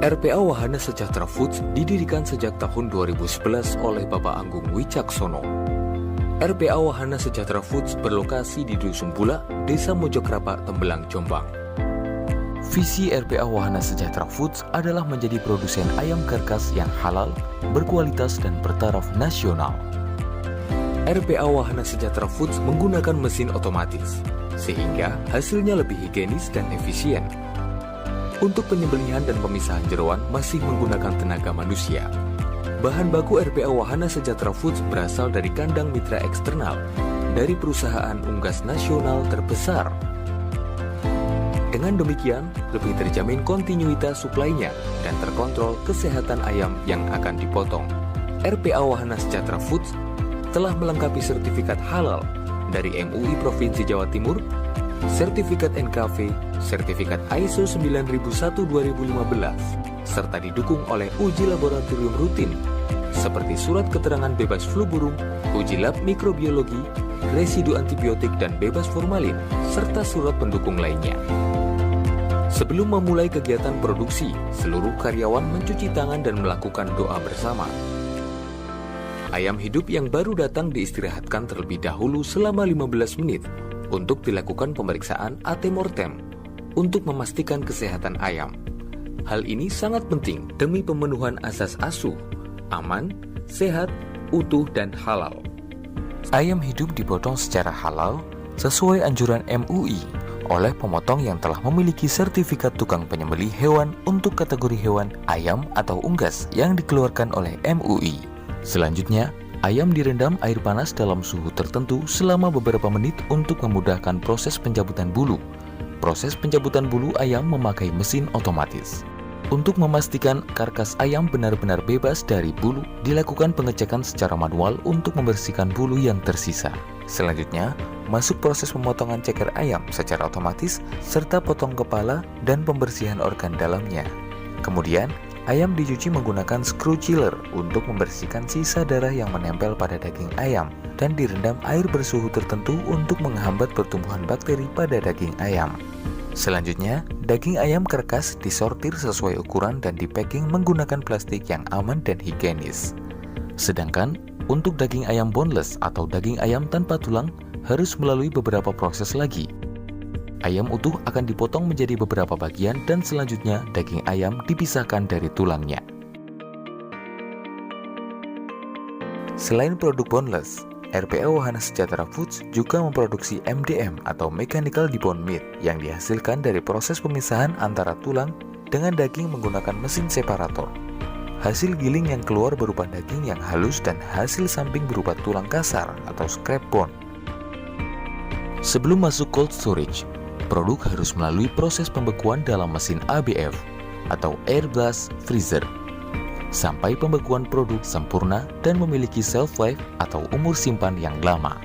RPA Wahana Sejahtera Foods didirikan sejak tahun 2011 oleh Bapak Anggung Wicaksono. RPA Wahana Sejahtera Foods berlokasi di Dusun Bulak, Desa Mojokrapak, Tembelang, Jombang. Visi RPA Wahana Sejahtera Foods adalah menjadi produsen ayam karkas yang halal, berkualitas dan bertaraf nasional. RPA Wahana Sejahtera Foods menggunakan mesin otomatis, sehingga hasilnya lebih higienis dan efisien. Untuk penyembelihan dan pemisahan jeroan masih menggunakan tenaga manusia. Bahan baku RPA Wahana Sejahtera Foods berasal dari kandang mitra eksternal dari perusahaan unggas nasional terbesar. Dengan demikian, lebih terjamin kontinuitas suplainya dan terkontrol kesehatan ayam yang akan dipotong. RPA Wahana Sejahtera Foods telah melengkapi sertifikat halal dari MUI Provinsi Jawa Timur, sertifikat NKV, sertifikat ISO 9001-2015, serta didukung oleh uji laboratorium rutin, seperti surat keterangan bebas flu burung, uji lab mikrobiologi, residu antibiotik dan bebas formalin, serta surat pendukung lainnya. Sebelum memulai kegiatan produksi, seluruh karyawan mencuci tangan dan melakukan doa bersama. Ayam hidup yang baru datang diistirahatkan terlebih dahulu selama 15 menit untuk dilakukan pemeriksaan antemortem untuk memastikan kesehatan ayam. Hal ini sangat penting demi pemenuhan asas asuh, aman, sehat, utuh, dan halal. Ayam hidup dipotong secara halal sesuai anjuran MUI oleh pemotong yang telah memiliki sertifikat tukang penyembelih hewan untuk kategori hewan ayam atau unggas yang dikeluarkan oleh MUI. Selanjutnya, ayam direndam air panas dalam suhu tertentu selama beberapa menit untuk memudahkan proses pencabutan bulu. Proses pencabutan bulu ayam memakai mesin otomatis. Untuk memastikan karkas ayam benar-benar bebas dari bulu, dilakukan pengecekan secara manual untuk membersihkan bulu yang tersisa. Selanjutnya, masuk proses pemotongan ceker ayam secara otomatis, serta potong kepala dan pembersihan organ dalamnya. Kemudian, ayam dicuci menggunakan screw chiller untuk membersihkan sisa darah yang menempel pada daging ayam dan direndam air bersuhu tertentu untuk menghambat pertumbuhan bakteri pada daging ayam. Selanjutnya, daging ayam karkas disortir sesuai ukuran dan dipacking menggunakan plastik yang aman dan higienis. Sedangkan, untuk daging ayam boneless atau daging ayam tanpa tulang harus melalui beberapa proses lagi. Ayam utuh akan dipotong menjadi beberapa bagian dan selanjutnya daging ayam dipisahkan dari tulangnya. Selain produk boneless, RPA Wahana Sejahtera Foods juga memproduksi MDM atau Mechanical Debone Meat yang dihasilkan dari proses pemisahan antara tulang dengan daging menggunakan mesin separator. Hasil giling yang keluar berupa daging yang halus dan hasil samping berupa tulang kasar atau scrap bone. Sebelum masuk cold storage, produk harus melalui proses pembekuan dalam mesin ABF atau Air Blast Freezer sampai pembekuan produk sempurna dan memiliki shelf life atau umur simpan yang lama.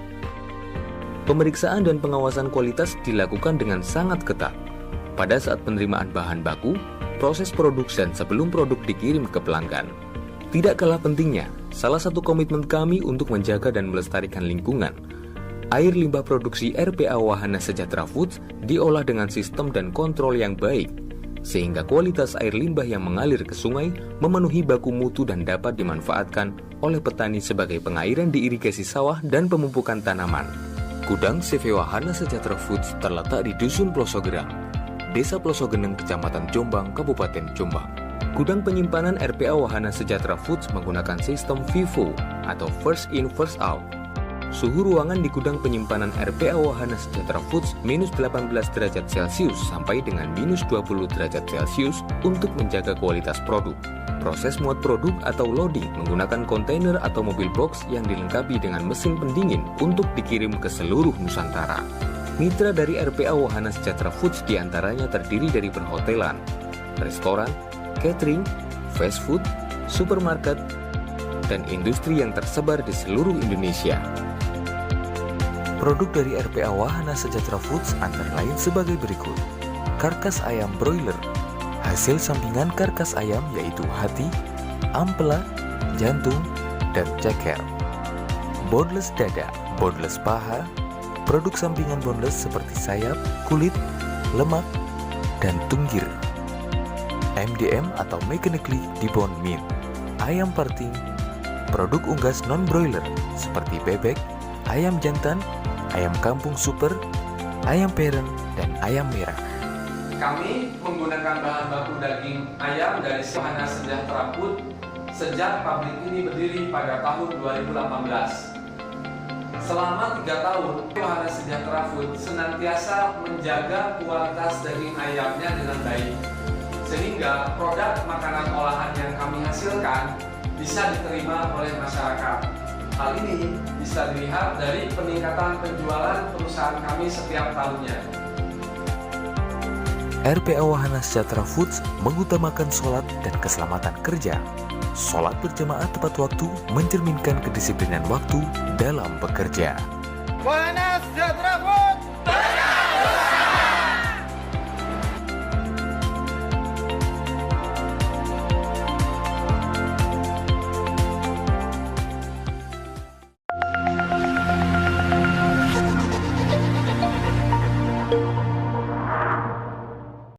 Pemeriksaan dan pengawasan kualitas dilakukan dengan sangat ketat. Pada saat penerimaan bahan baku, proses produksi dan sebelum produk dikirim ke pelanggan. Tidak kalah pentingnya, salah satu komitmen kami untuk menjaga dan melestarikan lingkungan. Air limbah produksi RPA Wahana Sejahtera Foods diolah dengan sistem dan kontrol yang baik, sehingga kualitas air limbah yang mengalir ke sungai memenuhi baku mutu dan dapat dimanfaatkan oleh petani sebagai pengairan di irigasi sawah dan pemupukan tanaman. Gudang CV Wahana Sejahtera Foods terletak di Dusun Plosogerang, Desa Plosogeneng, Kecamatan Jombang, Kabupaten Jombang. Gudang penyimpanan RPA Wahana Sejahtera Foods menggunakan sistem FIFO atau First In First Out. Suhu ruangan di gudang penyimpanan RPA Wahana Sejahtera Foods minus 18 derajat Celcius sampai dengan minus 20 derajat Celcius untuk menjaga kualitas produk. Proses muat produk atau loading menggunakan kontainer atau mobil box yang dilengkapi dengan mesin pendingin untuk dikirim ke seluruh Nusantara. Mitra dari RPA Wahana Sejahtera Foods diantaranya terdiri dari perhotelan, restoran, catering, fast food, supermarket, dan industri yang tersebar di seluruh Indonesia. Produk dari RPA Wahana Sejahtera Foods antara lain sebagai berikut. Karkas ayam broiler. Hasil sampingan karkas ayam yaitu hati, ampela, jantung, dan ceker. Boneless dada, boneless paha, produk sampingan boneless seperti sayap, kulit, lemak, dan tunggir. MDM atau Mechanically Deboned Meat, ayam parting, produk unggas non-broiler seperti bebek, ayam jantan, ayam kampung super, ayam pereng, dan ayam merah. Kami menggunakan bahan baku daging ayam dari Wahana Sejahtera Food sejak pabrik ini berdiri pada tahun 2018. Selama 3 tahun, Wahana Sejahtera Food senantiasa menjaga kualitas daging ayamnya dengan baik, sehingga produk makanan olahan yang kami hasilkan bisa diterima oleh masyarakat. Hal ini bisa dilihat dari peningkatan penjualan perusahaan kami setiap tahunnya. RPA Wahana Sejahtera Foods mengutamakan sholat dan keselamatan kerja. Sholat berjamaah tepat waktu mencerminkan kedisiplinan waktu dalam bekerja. Wahana Sejahtera Food!